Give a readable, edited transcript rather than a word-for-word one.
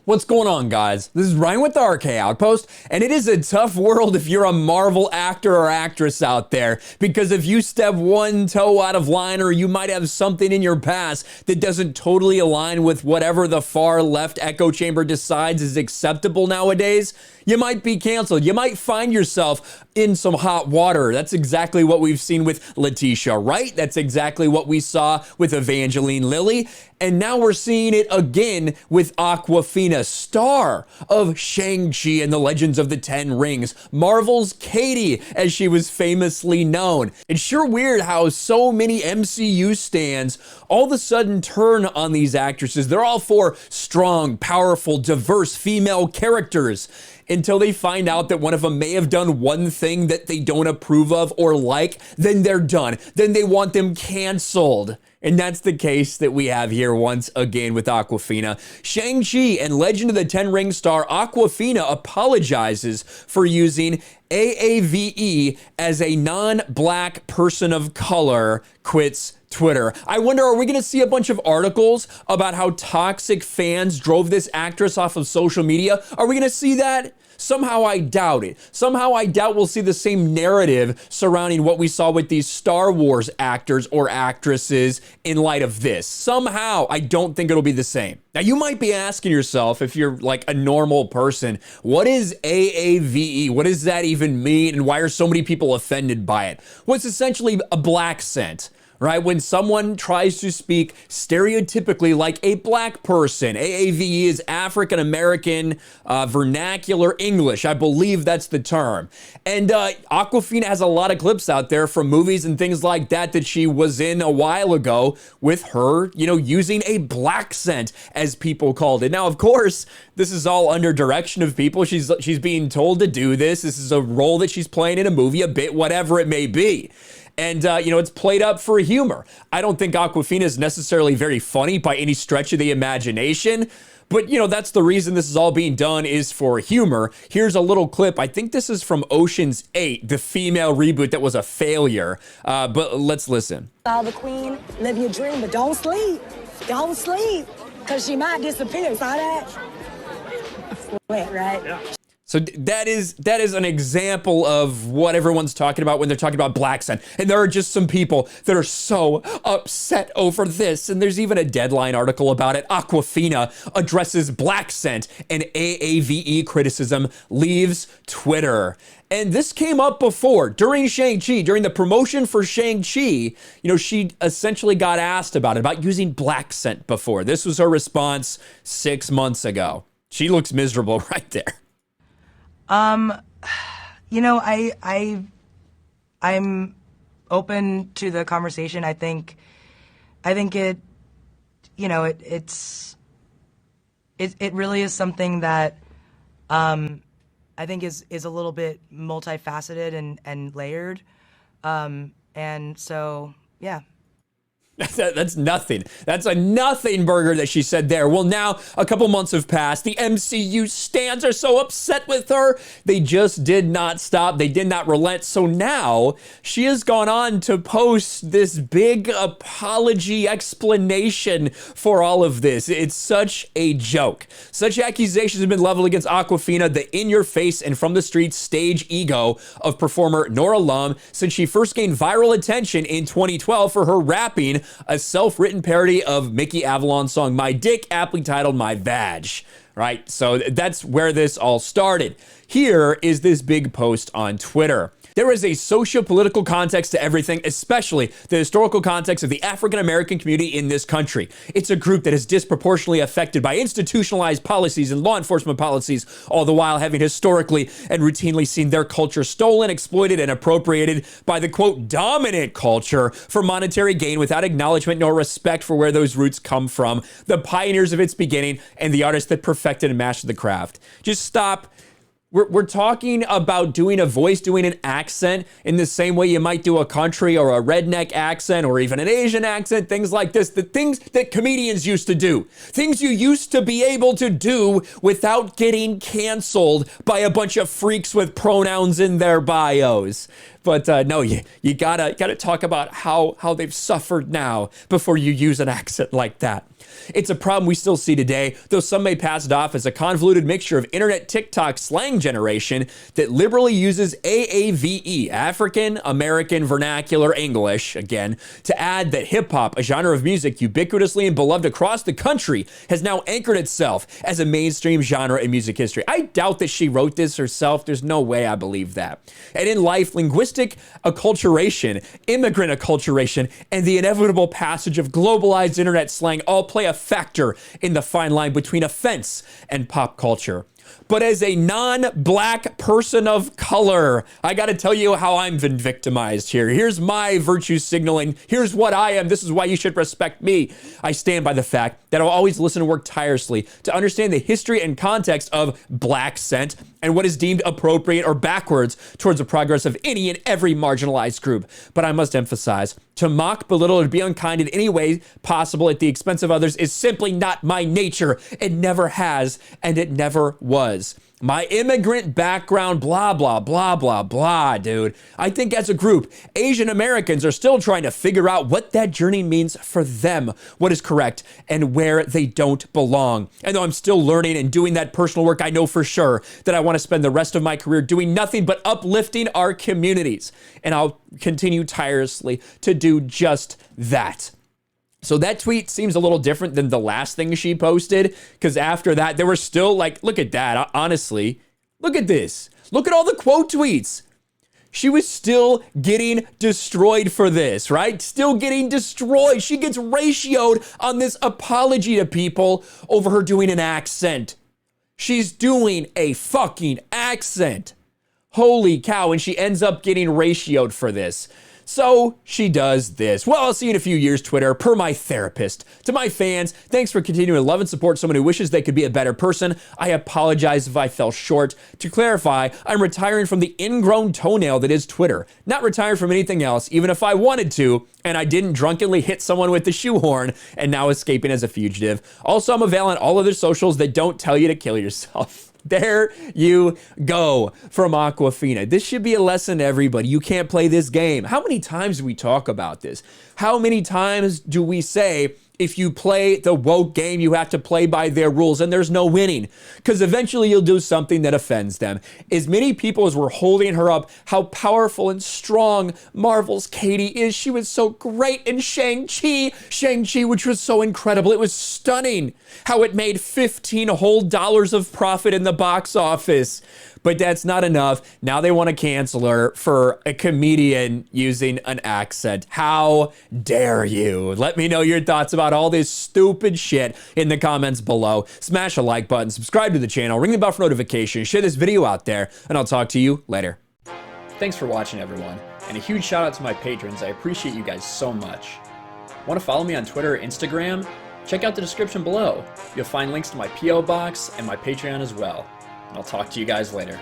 What's going on, guys? This is Ryan with the RK Outpost, and it is a tough world if you're a Marvel actor or actress out there, because if you step one toe out of line, or you might have something in your past that doesn't totally align with whatever the far left echo chamber decides is acceptable nowadays, you might be canceled. You might find yourself in some hot water. That's exactly what we've seen with Letitia Wright. That's exactly what we saw with Evangeline Lilly. And now we're seeing it again with Awkwafina, star of Shang-Chi and the Legends of the Ten Rings, Marvel's Katie, as she was famously known. It's sure weird how so many MCU stans all of a sudden turn on these actresses. They're all for strong, powerful, diverse female characters, until they find out that one of them may have done one thing that they don't approve of or like. Then they're done. Then they want them canceled. And that's the case that we have here once again with Awkwafina. Shang-Chi and Legend of the Ten Rings star Awkwafina apologizes for using AAVE as a non-black person of color, quits Twitter. I wonder, are we going to see a bunch of articles about how toxic fans drove this actress off of social media? Are we going to see that? Somehow I doubt it. Somehow I doubt we'll see the same narrative surrounding what we saw with these Star Wars actors or actresses in light of this. Somehow I don't think it'll be the same. Now you might be asking yourself, if you're like a normal person, what is AAVE? What does that even mean? And why are so many people offended by it? Well, it's essentially a Blaccent. Right? When someone tries to speak stereotypically like a black person. AAVE is African American vernacular English. I believe that's the term. And Awkwafina has a lot of clips out there from movies and things like that that she was in a while ago with her, using a Blaccent, as people called it. Now, of course, this is all under direction of people. She's being told to do this. This is a role that she's playing in a movie, a bit, whatever it may be. And, it's played up for humor. I don't think Awkwafina is necessarily very funny by any stretch of the imagination, but, that's the reason this is all being done, is for humor. Here's a little clip. I think this is from Ocean's 8, the female reboot that was a failure. But let's listen. Follow the queen, live your dream, but don't sleep. Don't sleep, because she might disappear. Saw that? Sweat, right? Yeah. So that is an example of what everyone's talking about when they're talking about Blaccent. And there are just some people that are so upset over this. And there's even a Deadline article about it. Awkwafina addresses Blaccent and AAVE criticism, leaves Twitter. And this came up before, during Shang-Chi, during the promotion for Shang-Chi, she essentially got asked about using Blaccent before. This was her response 6 months ago. She looks miserable right there. I'm open to the conversation. I think it, it really is something that, I think is a little bit multifaceted and layered. And so, yeah. That's nothing. That's a nothing burger that she said there. Well, now a couple months have passed. The MCU stans are so upset with her. They just did not stop. They did not relent. So now she has gone on to post this big apology explanation for all of this. It's such a joke. Such accusations have been leveled against Awkwafina, the in-your-face and from the streets stage ego of performer Nora Lum, since she first gained viral attention in 2012 for her rapping a self-written parody of Mickey Avalon's song My Dick, aptly titled My Vag, right? So that's where this all started. Here is this big post on Twitter. There is a socio-political context to everything, especially the historical context of the African-American community in this country. It's a group that is disproportionately affected by institutionalized policies and law enforcement policies, all the while having historically and routinely seen their culture stolen, exploited, and appropriated by the, quote, dominant culture for monetary gain without acknowledgement nor respect for where those roots come from, the pioneers of its beginning, and the artists that perfected and mastered the craft. Just stop. We're talking about doing a voice, doing an accent in the same way you might do a country or a redneck accent or even an Asian accent, things like this. The things that comedians used to do. Things you used to be able to do without getting canceled by a bunch of freaks with pronouns in their bios. But no, you gotta talk about how they've suffered now before you use an accent like that. It's a problem we still see today, though some may pass it off as a convoluted mixture of internet TikTok slang generation that liberally uses AAVE, African American Vernacular English, again, to add that hip-hop, a genre of music ubiquitously and beloved across the country, has now anchored itself as a mainstream genre in music history. I doubt that she wrote this herself. There's no way I believe that. And in life, linguistic acculturation, immigrant acculturation, and the inevitable passage of globalized internet slang all play a factor in the fine line between offense and pop culture. But as a non-black person of color, I gotta tell you how I'm been victimized here. Here's my virtue signaling. Here's what I am. This is why you should respect me. I stand by the fact that I'll always listen and work tirelessly to understand the history and context of Blaccent and what is deemed appropriate or backwards towards the progress of any and every marginalized group. But I must emphasize, to mock, belittle, or be unkind in any way possible at the expense of others is simply not my nature. It never has, and it never was. My immigrant background, blah, blah, blah, blah, blah, dude. I think as a group, Asian Americans are still trying to figure out what that journey means for them, what is correct, and where they don't belong. And though I'm still learning and doing that personal work, I know for sure that I want to spend the rest of my career doing nothing but uplifting our communities. And I'll continue tirelessly to do just that. So that tweet seems a little different than the last thing she posted, because after that, there were still like, look at that, honestly. Look at this. Look at all the quote tweets. She was still getting destroyed for this, right? Still getting destroyed. She gets ratioed on this apology to people over her doing an accent. She's doing a fucking accent. Holy cow, and she ends up getting ratioed for this. So she does this. Well, I'll see you in a few years, Twitter, per my therapist. To my fans, thanks for continuing to love and support someone who wishes they could be a better person. I apologize if I fell short. To clarify, I'm retiring from the ingrown toenail that is Twitter. Not retired from anything else, even if I wanted to, and I didn't drunkenly hit someone with the shoehorn and now escaping as a fugitive. Also, I'm available on all other socials that don't tell you to kill yourself. There you go from Awkwafina. This should be a lesson to everybody. You can't play this game. How many times do we talk about this? How many times do we say, if you play the woke game, you have to play by their rules and there's no winning? Because eventually you'll do something that offends them. As many people as were holding her up, how powerful and strong Marvel's Katie is. She was so great in Shang-Chi, which was so incredible. It was stunning how it made $15 whole of profit in the box office. But that's not enough. Now they want to cancel her for a comedian using an accent. How dare you? Let me know your thoughts about all this stupid shit in the comments below. Smash a like button, subscribe to the channel, ring the bell for notifications, share this video out there, and I'll talk to you later. Thanks for watching, everyone. And a huge shout out to my patrons. I appreciate you guys so much. Want to follow me on Twitter or Instagram? Check out the description below. You'll find links to my P.O. box and my Patreon as well. I'll talk to you guys later.